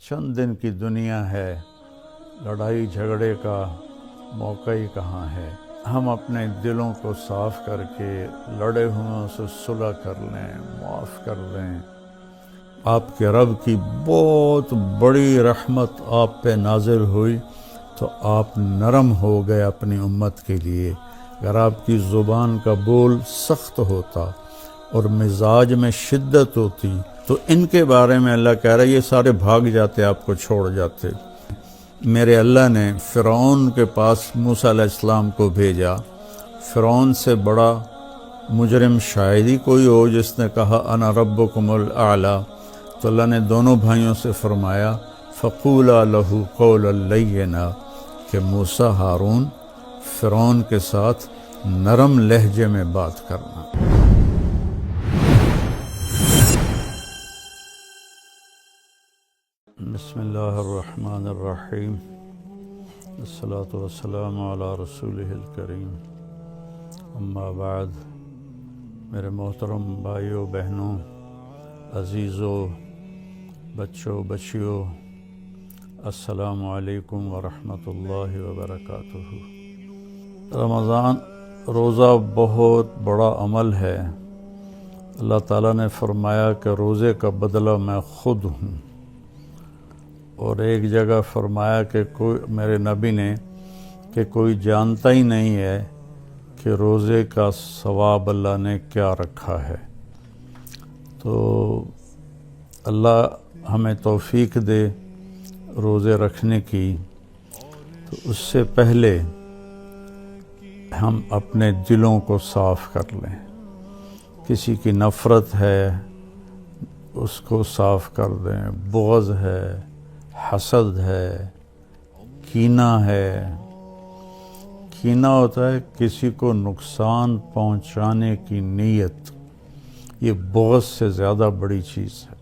چند دن کی دنیا ہے، لڑائی جھگڑے کا موقع ہی کہاں ہے۔ ہم اپنے دلوں کو صاف کر کے لڑے ہوئوں سے صلح کر لیں، معاف کر لیں۔ آپ کے رب کی بہت بڑی رحمت آپ پہ نازل ہوئی تو آپ نرم ہو گئے اپنی امت کے لیے۔ اگر آپ کی زبان کا بول سخت ہوتا اور مزاج میں شدت ہوتی تو ان کے بارے میں اللہ کہہ رہا ہے یہ سارے بھاگ جاتے، آپ کو چھوڑ جاتے۔ میرے اللہ نے فرعون کے پاس موسیٰ علیہ السلام کو بھیجا۔ فرعون سے بڑا مجرم شاید ہی کوئی ہو جس نے کہا انا ربکم الاعلی۔ تو اللہ نے دونوں بھائیوں سے فرمایا فقولا لہ قولا لینا کہ موسیٰ ہارون فرعون کے ساتھ نرم لہجے میں بات کرنا۔ بسم اللہ الرحمن الرحیم، الصلاۃ والسلام علی رسولہ الکریم، اما بعد۔ میرے محترم بھائیوں بہنوں، عزیزوں، بچوں بچیوں، السلام علیکم ورحمۃ اللہ وبرکاتہ۔ رمضان روزہ بہت بڑا عمل ہے۔ اللہ تعالیٰ نے فرمایا کہ روزے کا بدلہ میں خود ہوں، اور ایک جگہ فرمایا کہ میرے نبی نے کہ کوئی جانتا ہی نہیں ہے کہ روزے کا ثواب اللہ نے کیا رکھا ہے۔ تو اللہ ہمیں توفیق دے روزے رکھنے کی۔ تو اس سے پہلے ہم اپنے دلوں کو صاف کر لیں۔ کسی کی نفرت ہے اس کو صاف کر دیں، بغض ہے، حسد ہے، کینہ ہے۔ کینہ ہوتا ہے کسی کو نقصان پہنچانے کی نیت، یہ بغض سے زیادہ بڑی چیز ہے۔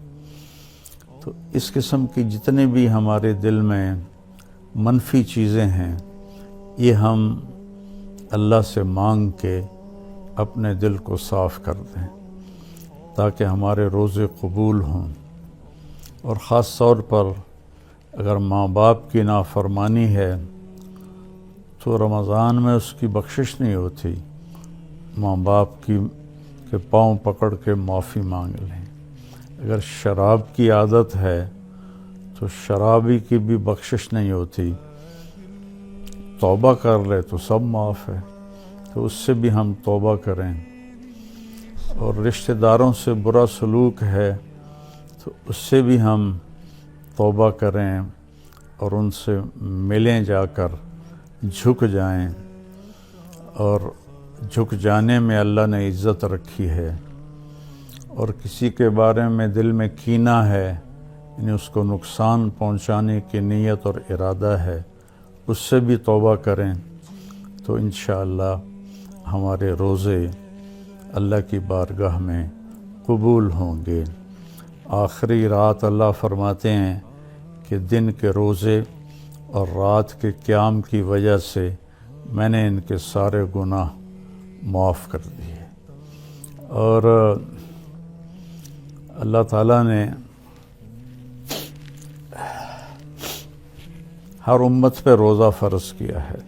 تو اس قسم کی جتنے بھی ہمارے دل میں منفی چیزیں ہیں، یہ ہم اللہ سے مانگ کے اپنے دل کو صاف کر دیں تاکہ ہمارے روزے قبول ہوں۔ اور خاص طور پر اگر ماں باپ کی نافرمانی ہے تو رمضان میں اس کی بخشش نہیں ہوتی۔ ماں باپ کے پاؤں پکڑ کے معافی مانگ لیں۔ اگر شراب کی عادت ہے تو شرابی کی بھی بخشش نہیں ہوتی، توبہ کر لے تو سب معاف ہے۔ تو اس سے بھی ہم توبہ کریں۔ اور رشتہ داروں سے برا سلوک ہے تو اس سے بھی ہم توبہ کریں اور ان سے ملیں، جا کر جھک جائیں۔ اور جھک جانے میں اللہ نے عزت رکھی ہے۔ اور کسی کے بارے میں دل میں کینہ ہے، یعنی اس کو نقصان پہنچانے کی نیت اور ارادہ ہے، اس سے بھی توبہ کریں تو انشاءاللہ ہمارے روزے اللہ کی بارگاہ میں قبول ہوں گے۔ آخری رات اللہ فرماتے ہیں کہ دن کے روزے اور رات کے قیام کی وجہ سے میں نے ان کے سارے گناہ معاف کر دیے۔ اور اللہ تعالیٰ نے ہر امت پہ روزہ فرض کیا ہے۔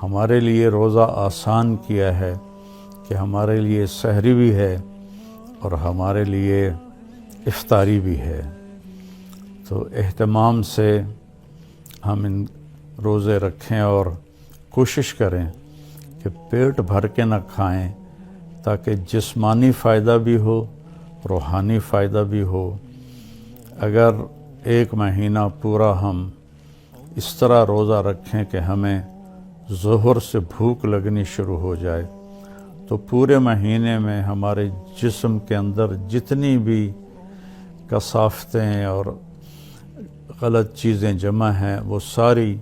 ہمارے لیے روزہ آسان کیا ہے کہ ہمارے لیے سحری بھی ہے اور ہمارے لیے افطاری بھی ہے۔ تو اہتمام سے ہم ان روزے رکھیں اور کوشش کریں کہ پیٹ بھر کے نہ کھائیں تاکہ جسمانی فائدہ بھی ہو، روحانی فائدہ بھی ہو۔ اگر ایک مہینہ پورا ہم اس طرح روزہ رکھیں کہ ہمیں ظہر سے بھوک لگنی شروع ہو جائے تو پورے مہینے میں ہمارے جسم کے اندر جتنی بھی کثافتیں اور غلط چیزیں جمع ہیں وہ ساری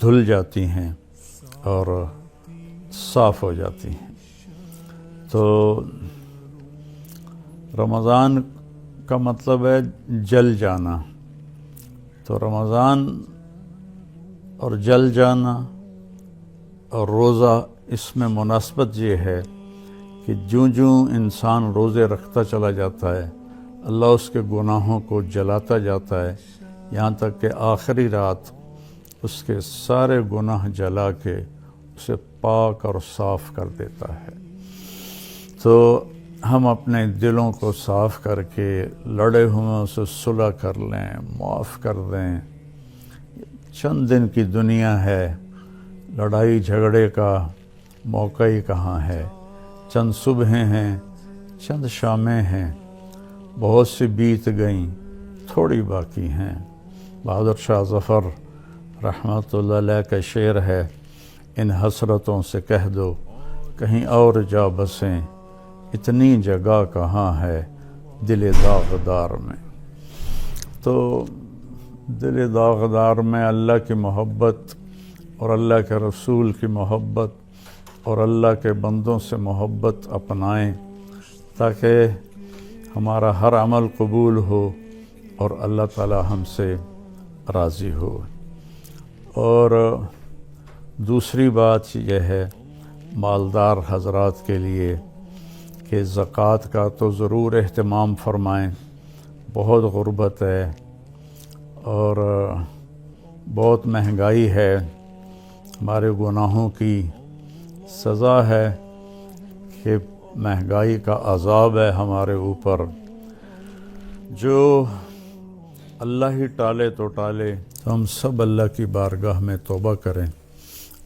دھل جاتی ہیں اور صاف ہو جاتی ہیں۔ تو رمضان کا مطلب ہے جل جانا۔ تو رمضان اور جل جانا اور روزہ، اس میں مناسبت یہ ہے کہ جوں انسان روزے رکھتا چلا جاتا ہے اللہ اس کے گناہوں کو جلاتا جاتا ہے، یہاں تک کہ آخری رات اس کے سارے گناہ جلا کے اسے پاک اور صاف کر دیتا ہے۔ تو ہم اپنے دلوں کو صاف کر کے لڑے ہوئے سے صلح کر لیں، معاف کر دیں۔ چند دن کی دنیا ہے، لڑائی جھگڑے کا موقع ہی کہاں ہے، چند صبحیں ہیں، چند شامیں ہیں، بہت سی بیت گئیں، تھوڑی باقی ہیں۔ بہادر شاہ ظفر رحمۃ اللہ علیہ کا شعر ہے، ان حسرتوں سے کہہ دو کہیں اور جا بسیں، اتنی جگہ کہاں ہے دل داغدار میں۔ تو دل داغدار میں اللہ کی محبت اور اللہ کے رسول کی محبت اور اللہ کے بندوں سے محبت اپنائیں، تاکہ ہمارا ہر عمل قبول ہو اور اللہ تعالی ہم سے راضی ہو۔ اور دوسری بات یہ ہے مالدار حضرات کے لیے کہ زکوٰۃ کا تو ضرور اہتمام فرمائیں، بہت غربت ہے اور بہت مہنگائی ہے، ہمارے گناہوں کی سزا ہے کہ مہنگائی کا عذاب ہے ہمارے اوپر۔ جو اللہ ہی ٹالے تو ٹالے، تو ہم سب اللہ کی بارگاہ میں توبہ کریں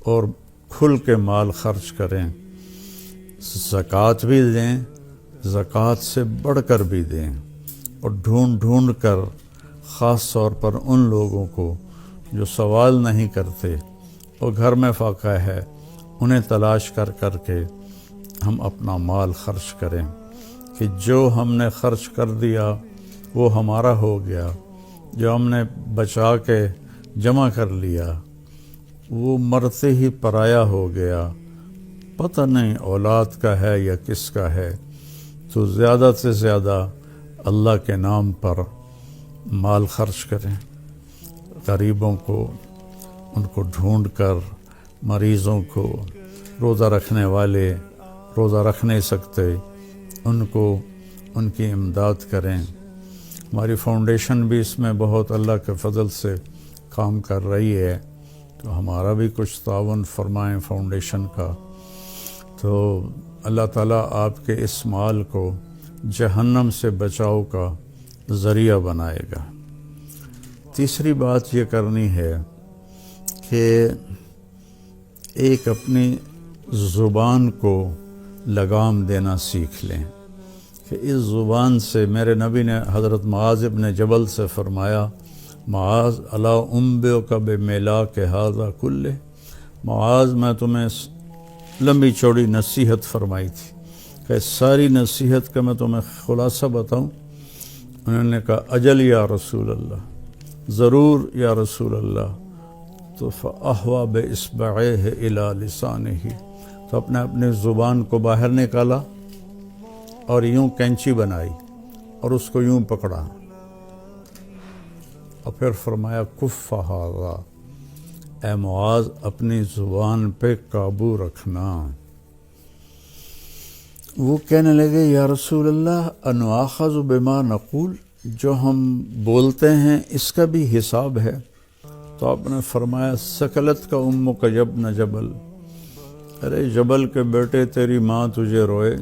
اور کھل کے مال خرچ کریں، زکوٰۃ بھی دیں، زکوٰۃ سے بڑھ کر بھی دیں، اور ڈھونڈ ڈھونڈ کر خاص طور پر ان لوگوں کو جو سوال نہیں کرتے اور گھر میں فاقہ ہے، انہیں تلاش کر کر کے ہم اپنا مال خرچ کریں، کہ جو ہم نے خرچ کر دیا وہ ہمارا ہو گیا، جو ہم نے بچا کے جمع کر لیا وہ مرتے ہی پرایا ہو گیا، پتہ نہیں اولاد کا ہے یا کس کا ہے۔ تو زیادہ سے زیادہ اللہ کے نام پر مال خرچ کریں، غریبوں کو ان کو ڈھونڈ کر، مریضوں کو، روزہ رکھنے والے روزہ رکھ نہیں سکتے ان کو ان کی امداد کریں۔ ہماری فاؤنڈیشن بھی اس میں بہت اللہ کے فضل سے کام کر رہی ہے، تو ہمارا بھی کچھ تعاون فرمائیں فاؤنڈیشن کا، تو اللہ تعالیٰ آپ کے اس مال کو جہنم سے بچاؤ کا ذریعہ بنائے گا۔ تیسری بات یہ کرنی ہے کہ ایک اپنی زبان کو لگام دینا سیکھ لیں، کہ اس زبان سے میرے نبی نے حضرت معاذ ابن جبل سے فرمایا، معاذ الا انبئک بمیلاک ھذا کلہ، معاذ میں تمہیں لمبی چوڑی نصیحت فرمائی تھی کہ ساری نصیحت کا میں تمہیں خلاصہ بتاؤں؟ انہوں نے کہا اجل یا رسول اللہ، ضرور یا رسول اللہ۔ تو فاحوی باصبعیہ الی لسانہ، تو اپنے زبان کو باہر نکالا اور یوں کینچی بنائی اور اس کو یوں پکڑا، اور پھر فرمایا کف ھذا، اے معاذ اپنی زبان پہ قابو رکھنا۔ وہ کہنے لگے یا رسول اللہ انؤاخذ بما نقول، جو ہم بولتے ہیں اس کا بھی حساب ہے؟ تو آپ نے فرمایا سکلت کا امک یبن جبل، ارے جبل کے بیٹے تیری ماں تجھے روئے۔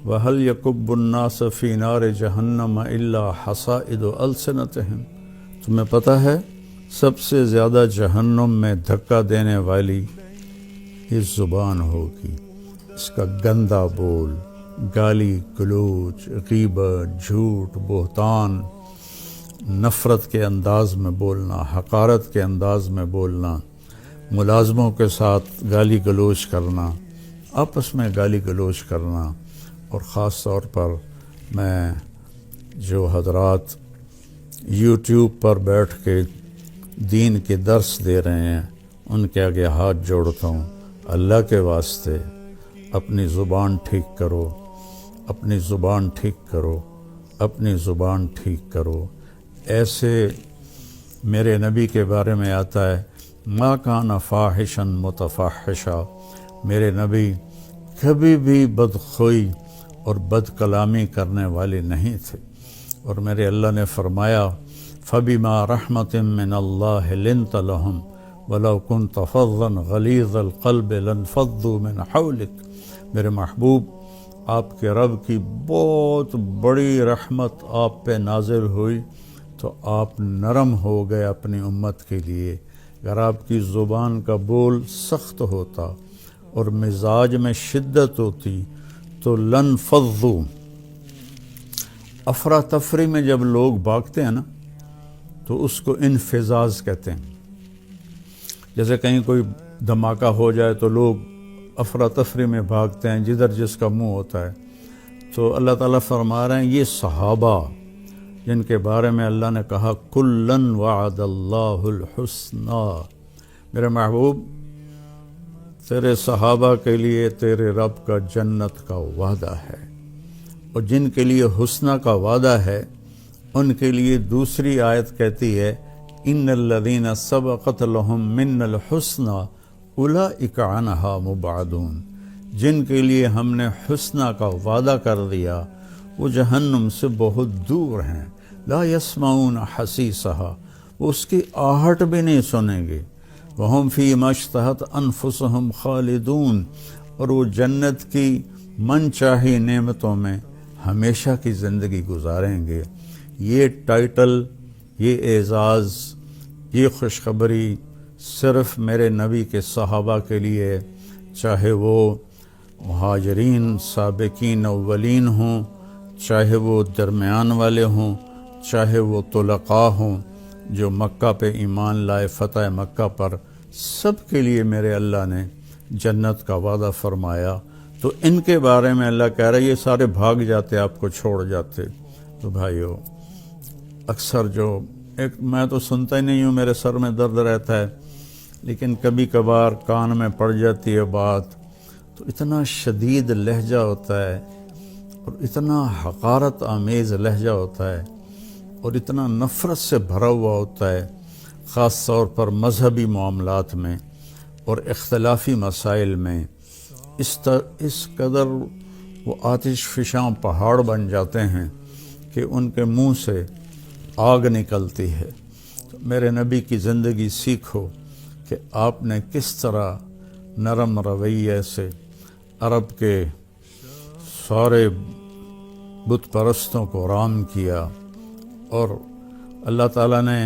وَهَلْ يَكُبُّ النَّاسَ فِي نَارِ جَهَنَّمَ إِلَّا حَصَائِدُ أَلْسِنَتِهِمْ، تمہیں پتہ ہے سب سے زیادہ جہنم میں دھکا دینے والی یہ زبان ہوگی، اس کا گندا بول، گالی گلوچ، غیبت، جھوٹ، بہتان، نفرت کے انداز میں بولنا، حقارت کے انداز میں بولنا، ملازموں کے ساتھ گالی گلوچ کرنا، آپس میں گالی گلوچ کرنا۔ اور خاص طور پر میں جو حضرات یوٹیوب پر بیٹھ کے دین کے درس دے رہے ہیں ان کے آگے ہاتھ جوڑتا ہوں، اللہ کے واسطے اپنی زبان ٹھیک کرو، اپنی زبان ٹھیک کرو، اپنی زبان ٹھیک کرو۔ ایسے میرے نبی کے بارے میں آتا ہے ما کان فاحشا متفحشا، میرے نبی کبھی بھی بدخوئی اور بد کلامی کرنے والے نہیں تھے۔ اور میرے اللہ نے فرمایا فَبِمَا رَحْمَةٍ مِّنَ اللَّهِ لِنْتَ لَهُمْ وَلَوْ كُنْتَ فَظًّا غَلِيظَ الْقَلْبِ لَانفَضُّوا مِنْ حَوْلِكَ، میرے محبوب آپ کے رب کی بہت بڑی رحمت آپ پہ نازل ہوئی تو آپ نرم ہو گئے اپنی امت کے لیے۔ اگر آپ کی زبان کا بول سخت ہوتا اور مزاج میں شدت ہوتی تو لنفضوا، افراتفری میں جب لوگ بھاگتے ہیں نا تو اس کو انفزاز کہتے ہیں۔ جیسے کہیں کوئی دھماکہ ہو جائے تو لوگ افراتفری میں بھاگتے ہیں جدھر جس کا منہ ہوتا ہے۔ تو اللہ تعالیٰ فرما رہے ہیں یہ صحابہ جن کے بارے میں اللہ نے کہا کُلًّا وعد اللہ الحسنی، میرے محبوب تیرے صحابہ کے لیے تیرے رب کا جنت کا وعدہ ہے، اور جن کے لیے حسنہ کا وعدہ ہے ان کے لیے دوسری آیت کہتی ہے ان الذین سبقت لہم من الحسنی اولئک عنہا مبعدون، جن کے لیے ہم نے حسنہ کا وعدہ کر دیا وہ جہنم سے بہت دور ہیں، لا یسمعون حسیسہا، وہ اس کی آہٹ بھی نہیں سنیں گے، وہم فی ما اشتہت انفسہم خالدون، اور وہ جنت کی من چاہی نعمتوں میں ہمیشہ کی زندگی گزاریں گے۔ یہ ٹائٹل، یہ اعزاز، یہ خوشخبری صرف میرے نبی کے صحابہ کے لیے، چاہے وہ مہاجرین سابقین اولین ہوں، چاہے وہ درمیان والے ہوں، چاہے وہ طلقاء ہوں جو مکہ پہ ایمان لائے فتح مکہ پر، سب کے لیے میرے اللہ نے جنت کا وعدہ فرمایا۔ تو ان کے بارے میں اللہ کہہ رہا ہے یہ سارے بھاگ جاتے آپ کو چھوڑ جاتے۔ تو بھائیو اکثر جو میں تو سنتا ہی نہیں ہوں، میرے سر میں درد رہتا ہے، لیکن کبھی کبھار کان میں پڑ جاتی ہے بات تو اتنا شدید لہجہ ہوتا ہے اور اتنا حقارت آمیز لہجہ ہوتا ہے اور اتنا نفرت سے بھرا ہوا ہوتا ہے، خاص طور پر مذہبی معاملات میں اور اختلافی مسائل میں۔ اس قدر وہ آتش فشاں پہاڑ بن جاتے ہیں کہ ان کے منہ سے آگ نکلتی ہے۔ تو میرے نبی کی زندگی سیکھو کہ آپ نے کس طرح نرم رویے سے عرب کے سارے بت پرستوں کو رام کیا، اور اللہ تعالیٰ نے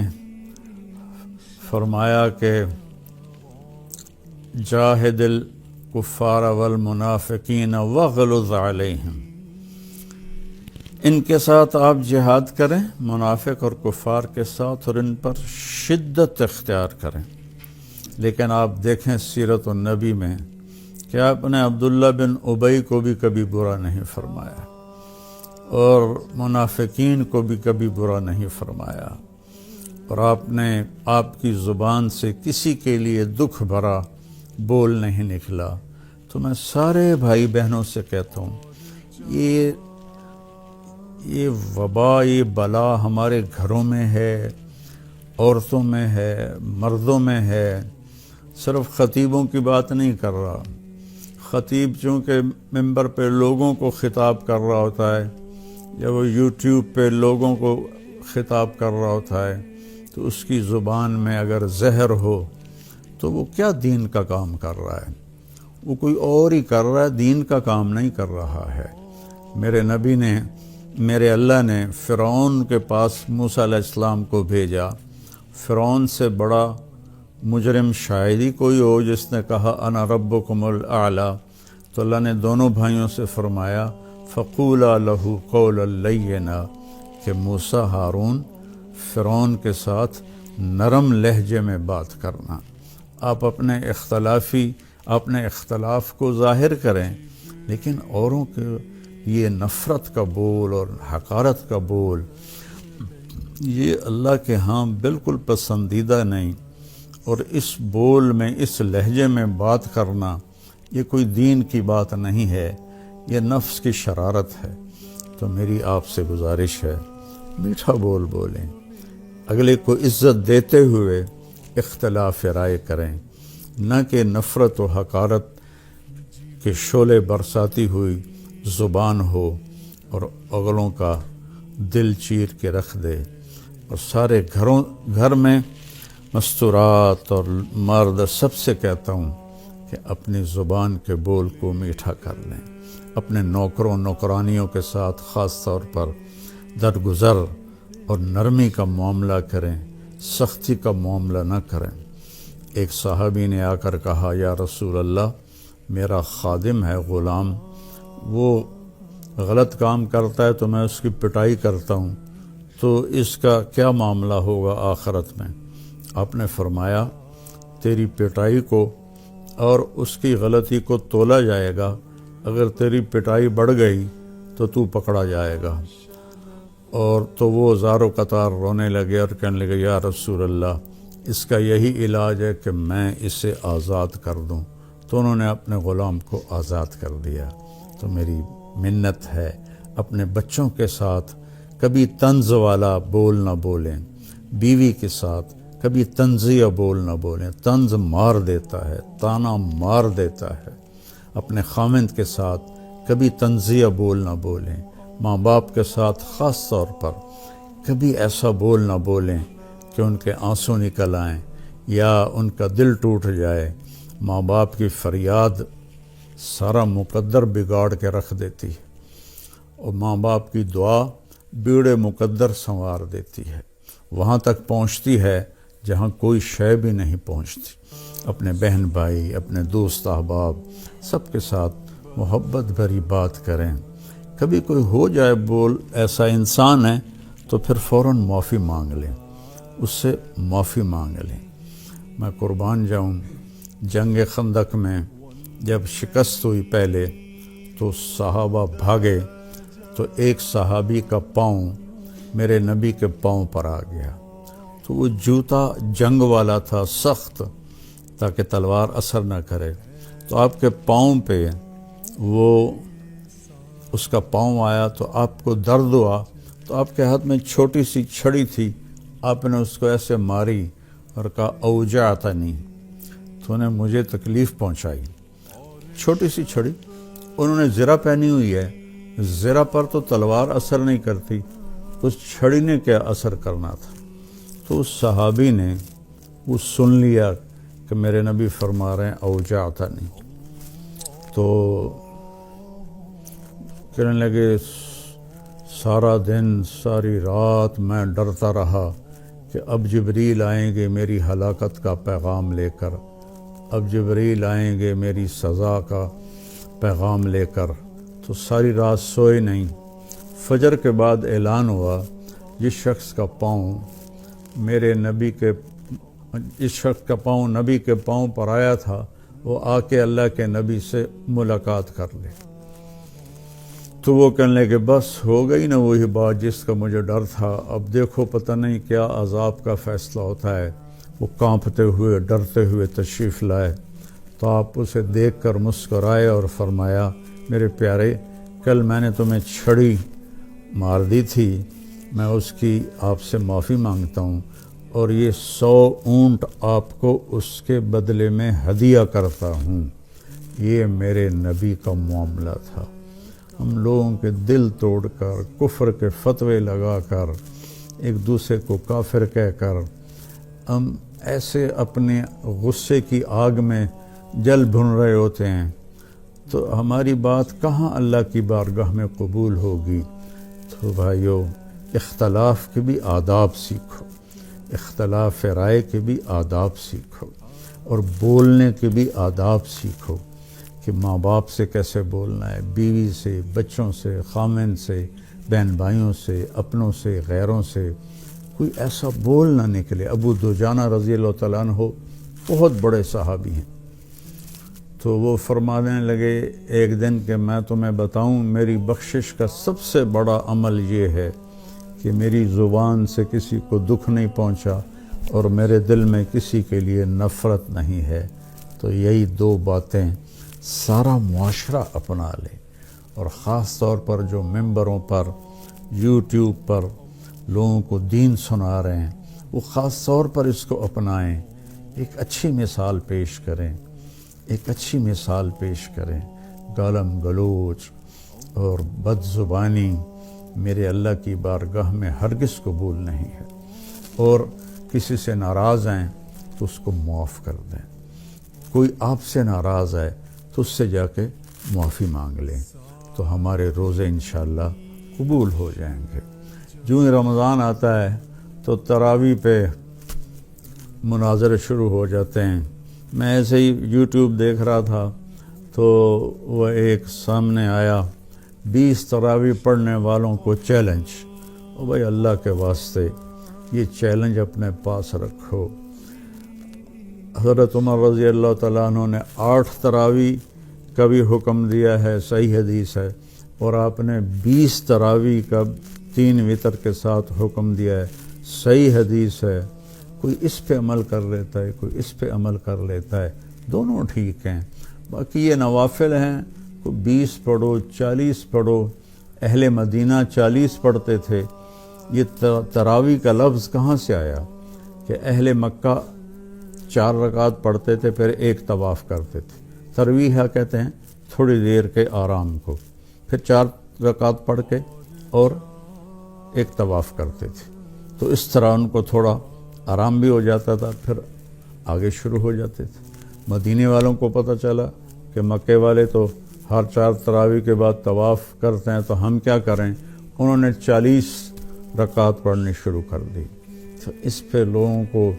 فرمایا کہ جاہد الکفار والمنافقین واغلظ علیہم، ان کے ساتھ آپ جہاد کریں، منافق اور کفار کے ساتھ، اور ان پر شدت اختیار کریں۔ لیکن آپ دیکھیں سیرت النبی میں کہ آپ نے عبداللہ بن ابی کو بھی کبھی برا نہیں فرمایا اور منافقین کو بھی کبھی برا نہیں فرمایا، اور آپ کی زبان سے کسی کے لیے دکھ بھرا بول نہیں نکلا۔ تو میں سارے بھائی بہنوں سے کہتا ہوں یہ وبا، یہ بلا ہمارے گھروں میں ہے، عورتوں میں ہے، مردوں میں ہے۔ صرف خطیبوں کی بات نہیں کر رہا، خطیب چونکہ ممبر پہ لوگوں کو خطاب کر رہا ہوتا ہے یا وہ یوٹیوب پہ لوگوں کو خطاب کر رہا ہوتا ہے تو اس کی زبان میں اگر زہر ہو تو وہ کیا دین کا کام کر رہا ہے؟ وہ کوئی اور ہی کر رہا ہے، دین کا کام نہیں کر رہا ہے۔ میرے اللہ نے فرعون کے پاس موسیٰ علیہ السلام کو بھیجا۔ فرعون سے بڑا مجرم شاید ہی کوئی ہو جس نے کہا انا ربکم الاعلی۔ تو اللہ نے دونوں بھائیوں سے فرمایا فقولا لہ قولا لینا، کہ موسیٰ ہارون فرعون کے ساتھ نرم لہجے میں بات کرنا۔ آپ اپنے اختلاف کو ظاہر کریں، لیکن اوروں کے یہ نفرت کا بول اور حقارت کا بول یہ اللہ کے ہاں بالکل پسندیدہ نہیں، اور اس بول میں، اس لہجے میں بات کرنا یہ کوئی دین کی بات نہیں ہے، یہ نفس کی شرارت ہے۔ تو میری آپ سے گزارش ہے میٹھا بول بولیں، اگلے کو عزت دیتے ہوئے اختلاف رائے کریں، نہ کہ نفرت و حقارت کے شعلے برساتی ہوئی زبان ہو اور اگلوں کا دل چیر کے رکھ دے، اور سارے گھر میں مستورات اور مرد سب سے کہتا ہوں کہ اپنی زبان کے بول کو میٹھا کر لیں، اپنے نوکروں نوکرانیوں کے ساتھ خاص طور پر درگزر اور نرمی کا معاملہ کریں، سختی کا معاملہ نہ کریں۔ ایک صحابی نے آ کر کہا، یا رسول اللہ، میرا خادم ہے، غلام، وہ غلط کام کرتا ہے تو میں اس کی پٹائی کرتا ہوں، تو اس کا کیا معاملہ ہوگا آخرت میں؟ آپ نے فرمایا، تیری پٹائی کو اور اس کی غلطی کو تولا جائے گا، اگر تیری پٹائی بڑھ گئی تو پکڑا جائے گا۔ اور تو وہ زارو قطار رونے لگے اور کہنے لگے، یا رسول اللہ، اس کا یہی علاج ہے کہ میں اسے آزاد کر دوں۔ تو انہوں نے اپنے غلام کو آزاد کر دیا۔ تو میری منت ہے، اپنے بچوں کے ساتھ کبھی طنز والا بول نہ بولیں، بیوی کے ساتھ کبھی طنزیہ بول نہ بولیں، طنز مار دیتا ہے، تانا مار دیتا ہے۔ اپنے خامند کے ساتھ کبھی طنزیہ بول نہ بولیں، ماں باپ کے ساتھ خاص طور پر کبھی ایسا بول نہ بولیں کہ ان کے آنسو نکل آئیں یا ان کا دل ٹوٹ جائے۔ ماں باپ کی فریاد سارا مقدر بگاڑ کے رکھ دیتی ہے، اور ماں باپ کی دعا بیڑے مقدر سنوار دیتی ہے، وہاں تک پہنچتی ہے جہاں کوئی شے بھی نہیں پہنچتی۔ اپنے بہن بھائی، اپنے دوست احباب سب کے ساتھ محبت بھری بات کریں۔ کبھی کوئی ہو جائے بول ایسا انسان ہے تو پھر فوراً معافی مانگ لیں، اس سے معافی مانگ لیں۔ میں قربان جاؤں، جنگ خندق میں جب شکست ہوئی پہلے تو صحابہ بھاگے، تو ایک صحابی کا پاؤں میرے نبی کے پاؤں پر آ گیا۔ تو وہ جوتا جنگ والا تھا، سخت، تاکہ تلوار اثر نہ کرے۔ تو آپ کے پاؤں پہ وہ اس کا پاؤں آیا تو آپ کو درد ہوا، تو آپ کے ہاتھ میں چھوٹی سی چھڑی تھی، آپ نے اس کو ایسے ماری اور کہا، اوجعتنی، تو نے مجھے تکلیف پہنچائی۔ چھوٹی سی چھڑی، انہوں نے زرہ پہنی ہوئی ہے، زرہ پر تو تلوار اثر نہیں کرتی، اس چھڑی نے کیا اثر کرنا تھا۔ تو اس صحابی نے وہ سن لیا کہ میرے نبی فرما رہے ہیں اوجعتنی، تو کہنے لگے، سارا دن ساری رات میں ڈرتا رہا کہ اب جبریل آئیں گے میری ہلاکت کا پیغام لے کر، اب جبریل آئیں گے میری سزا کا پیغام لے کر۔ تو ساری رات سوئے نہیں۔ فجر کے بعد اعلان ہوا، جس شخص کا پاؤں نبی کے پاؤں پر آیا تھا، وہ آ کے اللہ کے نبی سے ملاقات کر لے۔ تو وہ کہنے لگے، بس ہو گئی نا وہی بات جس کا مجھے ڈر تھا، اب دیکھو پتہ نہیں کیا عذاب کا فیصلہ ہوتا ہے۔ وہ کانپتے ہوئے ڈرتے ہوئے تشریف لائے، تو آپ اسے دیکھ کر مسکرائے اور فرمایا، میرے پیارے، کل میں نے تمہیں چھڑی مار دی تھی، میں اس کی آپ سے معافی مانگتا ہوں، اور یہ 100 اونٹ آپ کو اس کے بدلے میں ہدیہ کرتا ہوں۔ یہ میرے نبی کا معاملہ تھا۔ ہم لوگوں کے دل توڑ کر، کفر کے فتوے لگا کر، ایک دوسرے کو کافر کہہ کر، ہم ایسے اپنے غصے کی آگ میں جل بھن رہے ہوتے ہیں، تو ہماری بات کہاں اللہ کی بارگاہ میں قبول ہوگی۔ تو بھائیو، اختلاف کے بھی آداب سیکھو، اختلاف رائے کے بھی آداب سیکھو، اور بولنے کے بھی آداب سیکھو کہ ماں باپ سے کیسے بولنا ہے، بیوی سے، بچوں سے، خامن سے، بہن بھائیوں سے، اپنوں سے، غیروں سے کوئی ایسا بول نہ نکلے۔ ابو دجانہ رضی اللہ تعالیٰ عنہ بہت بڑے صحابی ہیں، تو وہ فرمانے لگے ایک دن کہ میں تمہیں بتاؤں، میری بخشش کا سب سے بڑا عمل یہ ہے کہ میری زبان سے کسی کو دکھ نہیں پہنچا اور میرے دل میں کسی کے لیے نفرت نہیں ہے۔ تو یہی 2 باتیں سارا معاشرہ اپنا لے، اور خاص طور پر جو ممبروں پر، یوٹیوب پر لوگوں کو دین سنا رہے ہیں، وہ خاص طور پر اس کو اپنائیں، ایک اچھی مثال پیش کریں، ایک اچھی مثال پیش کریں۔ گالم گلوچ اور بد زبانی میرے اللہ کی بارگاہ میں ہرگز قبول نہیں ہے، اور کسی سے ناراض ہیں تو اس کو معاف کر دیں، کوئی آپ سے ناراض ہے تو اس سے جا کے معافی مانگ لیں، تو ہمارے روزے انشاءاللہ قبول ہو جائیں گے۔ جو ہی رمضان آتا ہے تو تراویح پہ مناظرے شروع ہو جاتے ہیں۔ میں ایسے ہی یوٹیوب دیکھ رہا تھا تو وہ ایک سامنے آیا، 20 تراویح پڑھنے والوں کو چیلنج۔ او بھائی اللہ کے واسطے یہ چیلنج اپنے پاس رکھو۔ حضرت عمر رضی اللہ تعالیٰ عنہ نے 8 تراویح کا بھی حکم دیا ہے، صحیح حدیث ہے، اور آپ نے 20 تراویح کا 3 وتر کے ساتھ حکم دیا ہے، صحیح حدیث ہے۔ کوئی اس پہ عمل کر لیتا ہے، کوئی اس پہ عمل کر لیتا ہے، دونوں ٹھیک ہیں۔ باقی یہ نوافل ہیں، کوئی 20 پڑھو، 40 پڑھو، اہل مدینہ 40 پڑھتے تھے۔ یہ تراویح کا لفظ کہاں سے آیا کہ اہل مکہ 4 رکعت پڑھتے تھے، پھر ایک طواف کرتے تھے۔ ترویح کہتے ہیں تھوڑی دیر کے آرام کو، پھر 4 رکعت پڑھ کے اور ایک طواف کرتے تھے، تو اس طرح ان کو تھوڑا آرام بھی ہو جاتا تھا، پھر آگے شروع ہو جاتے تھے۔ مدینے والوں کو پتہ چلا کہ مکے والے تو ہر 4 تراویح کے بعد طواف کرتے ہیں، تو ہم کیا کریں؟ انہوں نے 40 رکعت پڑھنی شروع کر دی۔ تو اس پہ لوگوں کو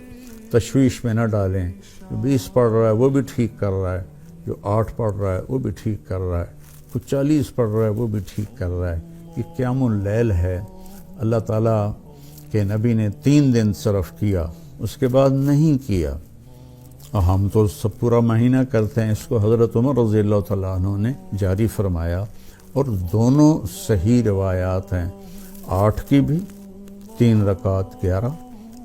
تشویش میں نہ ڈالیں۔ جو 20 پڑھ رہا ہے وہ بھی ٹھیک کر رہا ہے، جو 8 پڑھ رہا ہے وہ بھی ٹھیک کر رہا ہے، جو 40 پڑھ رہا ہے وہ بھی ٹھیک کر رہا ہے۔ یہ قیام اللیل ہے، اللہ تعالیٰ کے نبی نے 3 دن صرف کیا، اس کے بعد نہیں کیا۔ اور ہم تو سب پورا مہینہ کرتے ہیں۔ اس کو حضرت عمر رضی اللہ تعالیٰ عنہ نے جاری فرمایا، اور دونوں صحیح روایات ہیں، 8 کی بھی 3 رکعت 11،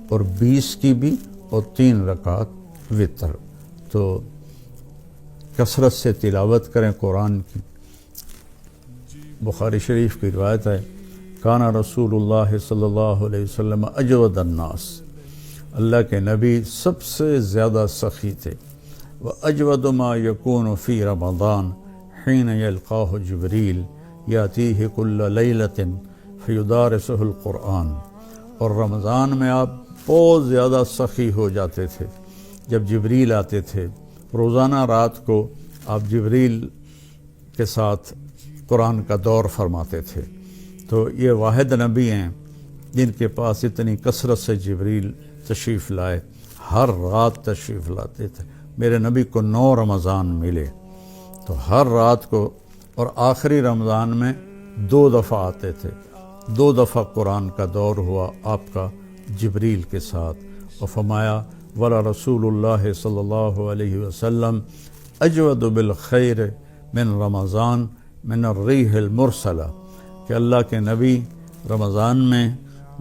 اور 20 کی بھی اور 3 رکعت وتر۔ تو کثرت سے تلاوت کریں قرآن کی۔ بخاری شریف کی روایت ہے، کانا رسول اللہ صلی اللہ علیہ وسلم اجود الناس، اللہ کے نبی سب سے زیادہ سخی تھے۔ وَأَجْوَدُ مَا يَكُونُ فِي رَمَضَانَ حِينَ يَلْقَاهُ جِبْرِيلُ يَأْتِيهِ كُلَّ لَيْلَةٍ فَيُدَارِسُهُ الْقُرْآنَ، اور رمضان میں آپ بہت زیادہ سخی ہو جاتے تھے جب جبریل آتے تھے۔ روزانہ رات کو آپ جبریل کے ساتھ قرآن کا دور فرماتے تھے۔ تو یہ واحد نبی ہیں جن کے پاس اتنی کثرت سے جبریل تشریف لائے، ہر رات تشریف لاتے تھے۔ میرے نبی کو 9 رمضان ملے، تو ہر رات کو، اور آخری رمضان میں 2 دفعہ آتے تھے، 2 دفعہ قرآن کا دور ہوا آپ کا جبریل کے ساتھ۔ اور فرمایا ولا رسول اللہ صلی اللہ علیہ وسلم اجود بالخیر من رمضان من الریح المرسلہ، کہ اللہ کے نبی رمضان میں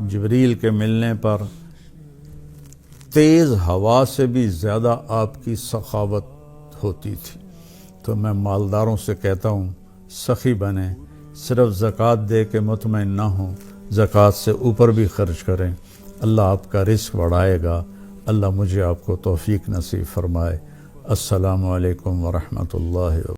جبریل کے ملنے پر تیز ہوا سے بھی زیادہ آپ کی سخاوت ہوتی تھی۔ تو میں مالداروں سے کہتا ہوں سخی بنیں، صرف زکوٰۃ دے کے مطمئن نہ ہوں، زکوٰۃ سے اوپر بھی خرچ کریں، اللہ آپ کا رزق بڑھائے گا۔ اللہ مجھے آپ کو توفیق نصیب فرمائے۔ السلام علیکم ورحمۃ اللہ وبرکاتہ۔